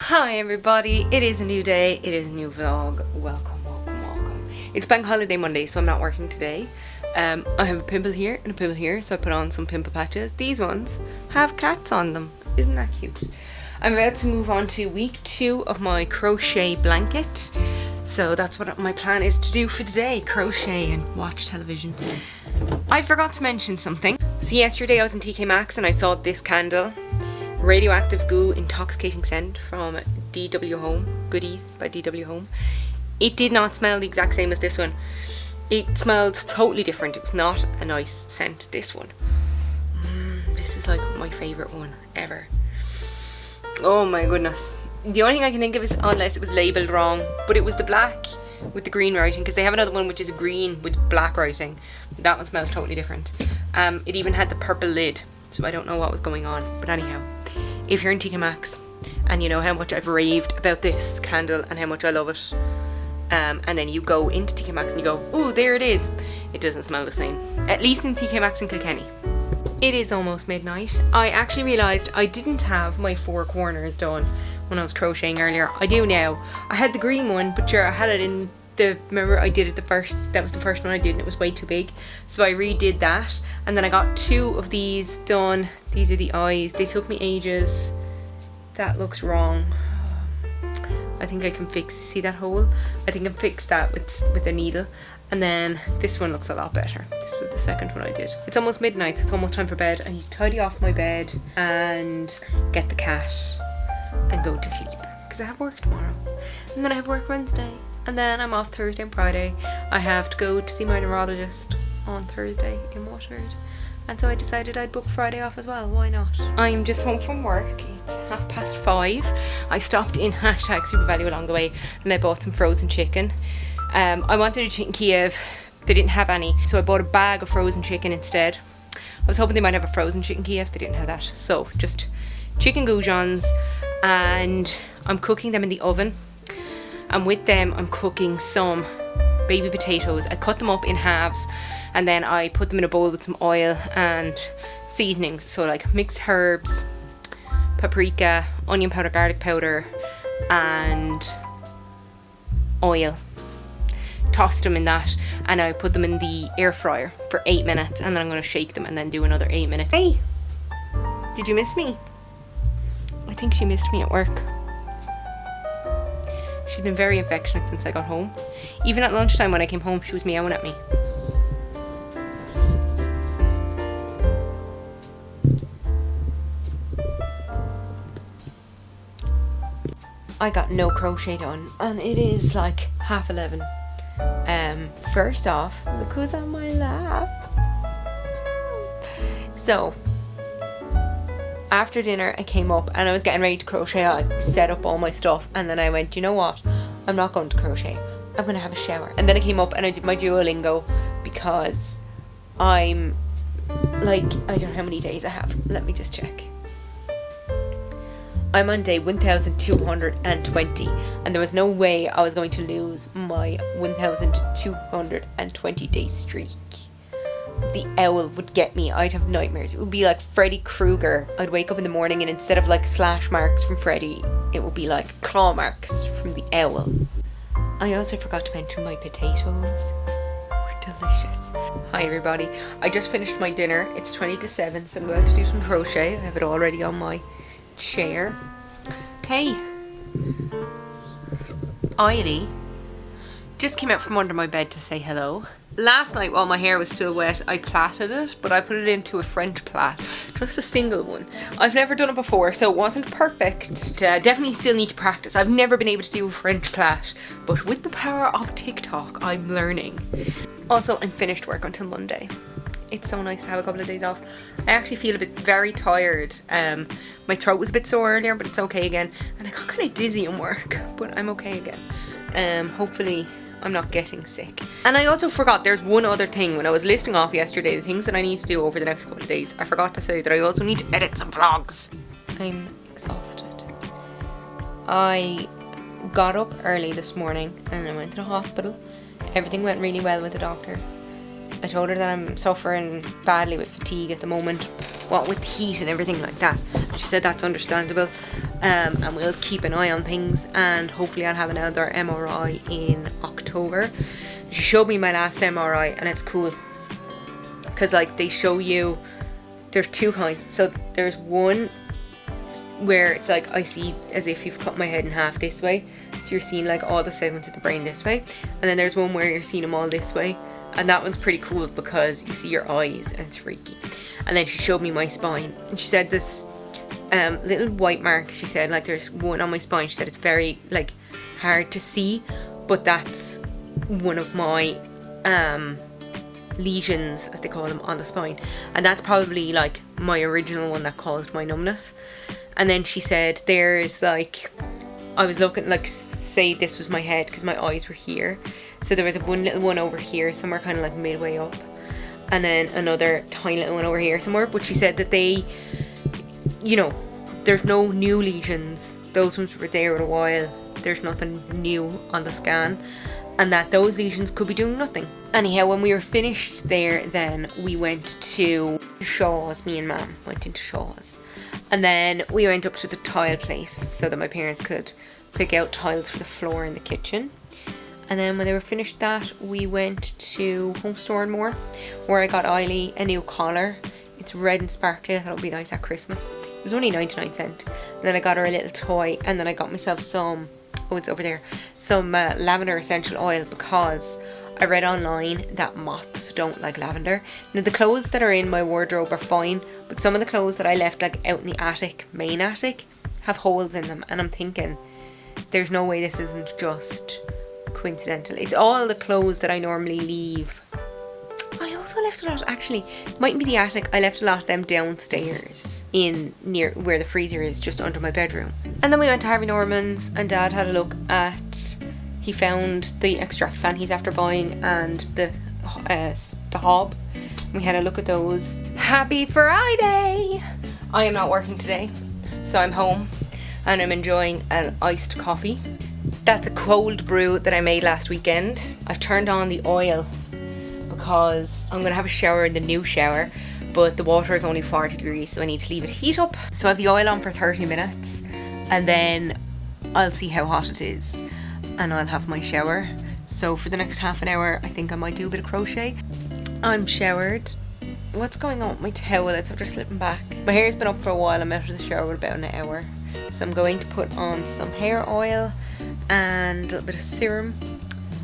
Hi everybody, it is a new day, it is a new vlog. Welcome, welcome, welcome. It's Bank Holiday Monday, so I'm not working today. I have a pimple here and a pimple here, so I put on some pimple patches. These ones have cats on them. Isn't that cute? I'm about to move on to week 2 of my crochet blanket. So that's what my plan is to do for the day, crochet and watch television. I forgot to mention something. So yesterday I was in TK Maxx and I saw this candle. Radioactive Goo Intoxicating Scent from DW Home, Goodies by DW Home. It did not smell the exact same as this one. It smelled totally different. It was not a nice scent, this one. This is like my favourite one ever. Oh my goodness. The only thing I can think of is, unless it was labelled wrong, but it was the black with the green writing, because they have another one which is a green with black writing. That one smells totally different. It even had the purple lid, so I don't know what was going on, but anyhow. If you're in TK Maxx and you know how much I've raved about this candle and how much I love it, and then you go into TK Maxx and you go, oh, there it is. It doesn't smell the same. At least in TK Maxx in Kilkenny. It is almost midnight. I actually realised I didn't have my 4 corners done when I was crocheting earlier. I do now. I had the green one, but sure, I had it in the, remember I did it that was the first one I did and it was way too big. So I redid that. And then I got 2 of these done. These are the eyes. They took me ages. That looks wrong. I think I can fix, see that hole? I think I can fix that with a needle. And then this one looks a lot better. This was the second one I did. It's almost midnight, so it's almost time for bed. I need to tidy off my bed and get the cat and go to sleep. Because I have work tomorrow. And then I have work Wednesday. And then I'm off Thursday and Friday. I have to go to see my neurologist on Thursday in Waterford. And so I decided I'd book Friday off as well. Why not? I'm just home from work. It's 5:30. I stopped in #SuperValue along the way and I bought some frozen chicken. I wanted a chicken Kiev. They didn't have any. So I bought a bag of frozen chicken instead. I was hoping they might have a frozen chicken Kiev. They didn't have that. So just chicken goujons, and I'm cooking them in the oven. And with them I'm cooking some baby potatoes. I cut them up in halves and then I put them in a bowl with some oil and seasonings, so like mixed herbs, paprika, onion powder, garlic powder and oil. Tossed them in that and I put them in the air fryer for 8 minutes, and then I'm going to shake them and then do another 8 minutes. Hey, did you miss me? I think she missed me at work. She's been very affectionate since I got home. Even at lunchtime when I came home, she was meowing at me. I got no crochet done and it is like 11:30. First off, look who's on my lap. So, after dinner I came up and I was getting ready to crochet. I set up all my stuff and then I went, you know what, I'm not going to crochet, I'm going to have a shower. And then I came up and I did my Duolingo because I'm like, I don't know how many days I have, let me just check. I'm on day 1220 and there was no way I was going to lose my 1220 day streak. The owl would get me. I'd have nightmares. It would be like Freddy Krueger. I'd wake up in the morning and instead of like slash marks from Freddy, it would be like claw marks from the owl. I also forgot to mention my potatoes were delicious. Hi everybody. I just finished my dinner. It's 7:20, so I'm going to do some crochet. I have it already on my chair. Hey, Eiley just came out from under my bed to say hello. Last night while my hair was still wet I plaited it, but I put it into a French plait, just a single one. I've never done it before, so it wasn't perfect. Definitely still need to practice. I've never been able to do a French plait, but with the power of TikTok I'm learning. Also, I'm finished work until Monday. It's so nice to have a couple of days off. I actually feel a bit very tired. My throat was a bit sore earlier, but it's okay again. And I got kind of dizzy in work, but I'm okay again. Hopefully I'm not getting sick. And I also forgot, there's one other thing. When I was listing off yesterday the things that I need to do over the next couple of days, I forgot to say that I also need to edit some vlogs. I'm exhausted. I got up early this morning and I went to the hospital. Everything went really well with the doctor. I told her that I'm suffering badly with fatigue at the moment, what with the heat and everything like that. She said that's understandable. and we'll keep an eye on things, and hopefully I'll have another MRI in October. She showed me my last MRI, and it's cool because like they show you, there's two kinds. So there's one where it's like I see as if you've cut my head in half this way, so you're seeing like all the segments of the brain this way, and then there's one where you're seeing them all this way, and that one's pretty cool because you see your eyes and it's freaky. And then she showed me my spine, and she said this little white marks, she said like there's one on my spine. She said it's very like hard to see, but that's one of my lesions, as they call them, on the spine, and that's probably like my original one that caused my numbness. And then she said there's like, I was looking like, say this was my head because my eyes were here, so there was one little one over here somewhere, kind of like midway up, and then another tiny little one over here somewhere. But she said that they, you know, there's no new lesions, those ones were there for a while, there's nothing new on the scan, and that those lesions could be doing nothing. Anyhow, when we were finished there, then we went to Shaw's. Me and Mum went into Shaw's, and then we went up to the tile place so that my parents could pick out tiles for the floor in the kitchen. And then when they were finished that, we went to Home Store and More, where I got Eiley a new collar. It's red and sparkly. I thought it would be nice at Christmas. It was only 99¢. And then I got her a little toy, and then I got myself some, oh it's over there, some lavender essential oil, because I read online that moths don't like lavender. Now the clothes that are in my wardrobe are fine, but some of the clothes that I left like out in the attic, main attic, have holes in them, and I'm thinking there's no way this isn't just coincidental. It's all the clothes that I normally leave. I also left a lot, actually, it mightn't be the attic, I left a lot of them downstairs in near where the freezer is, just under my bedroom. And then we went to Harvey Norman's, and Dad had a look at, he found the extract fan he's after buying and the hob. We had a look at those. Happy Friday! I am not working today, so I'm home and I'm enjoying an iced coffee. That's a cold brew that I made last weekend. I've turned on the oil because I'm going to have a shower in the new shower, but the water is only 40 degrees, so I need to leave it heat up. So I have the oil on for 30 minutes, and then I'll see how hot it is, and I'll have my shower. So for the next half an hour, I think I might do a bit of crochet. I'm showered. What's going on with my towel? It's after slipping back. My hair's been up for a while. I'm out of the shower about an hour. So I'm going to put on some hair oil and a little bit of serum,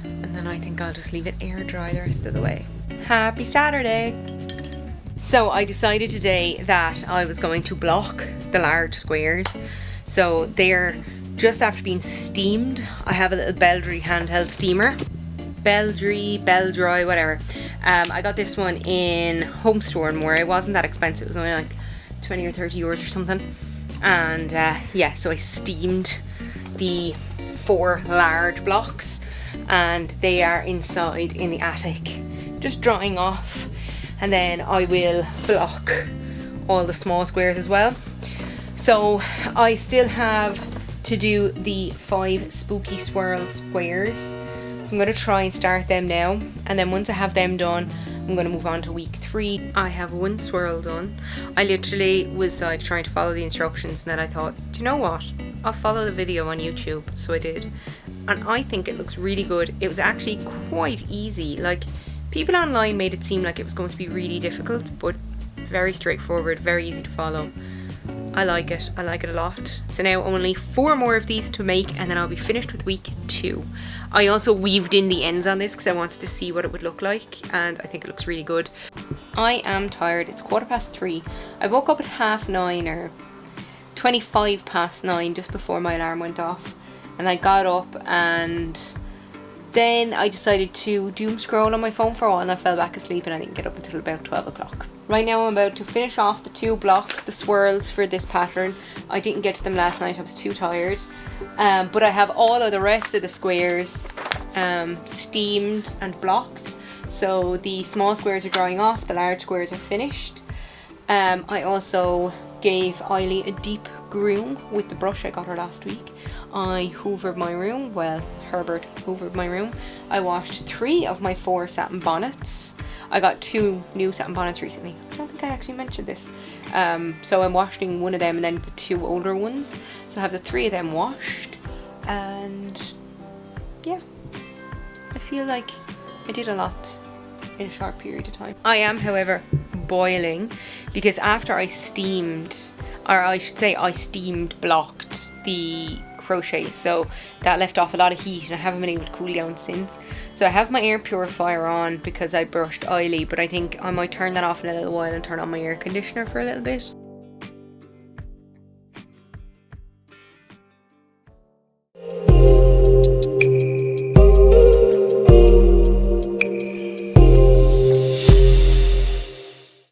and then I think I'll just leave it air dry the rest of the way. Happy Saturday! So I decided today that I was going to block the large squares. So they're just after being steamed. I have a little Beldry handheld steamer. Beldry, whatever. I got this one in Home Store and More. It wasn't that expensive. It was only like 20 or 30 euros or something. And yeah, so I steamed the 4 large blocks, and they are inside in the attic, just drying off. And then I will block all the small squares as well. So I still have to do the 5 spooky swirl squares. So I'm going to try and start them now, and then once I have them done, I'm going to move on to week 3. I have 1 swirl done. I literally was like trying to follow the instructions, and then I thought, do you know what? I'll follow the video on YouTube. So I did. And I think it looks really good. It was actually quite easy. Like, people online made it seem like it was going to be really difficult, but very straightforward, very easy to follow. I like it a lot. So now only 4 more of these to make, and then I'll be finished with week 2. I also weaved in the ends on this because I wanted to see what it would look like, and I think it looks really good. I am tired. It's 3:15. I woke up at 9:30 or 25 past 9 just before my alarm went off, and I got up, and then I decided to doom scroll on my phone for a while, and I fell back asleep, and I didn't get up until about 12 o'clock. Right now I'm about to finish off the 2 blocks, the swirls for this pattern. I didn't get to them last night, I was too tired. But I have all of the rest of the squares steamed and blocked. So the small squares are drying off, the large squares are finished. I also gave Eiley a deep groom with the brush I got her last week I hoovered my room. Well, Herbert hoovered my room. I washed 3 of my 4 satin bonnets. I got 2 new satin bonnets recently. I don't think I actually mentioned this. So I'm washing one of them and then the 2 older ones. So I have the 3 of them washed. And yeah, I feel like I did a lot in a short period of time. I am, however, boiling because after I steamed, or I should say I steamed blocked the crochet, so that left off a lot of heat and I haven't been able to cool down since. So I have my air purifier on because I brushed oily, but I think I might turn that off in a little while and turn on my air conditioner for a little bit.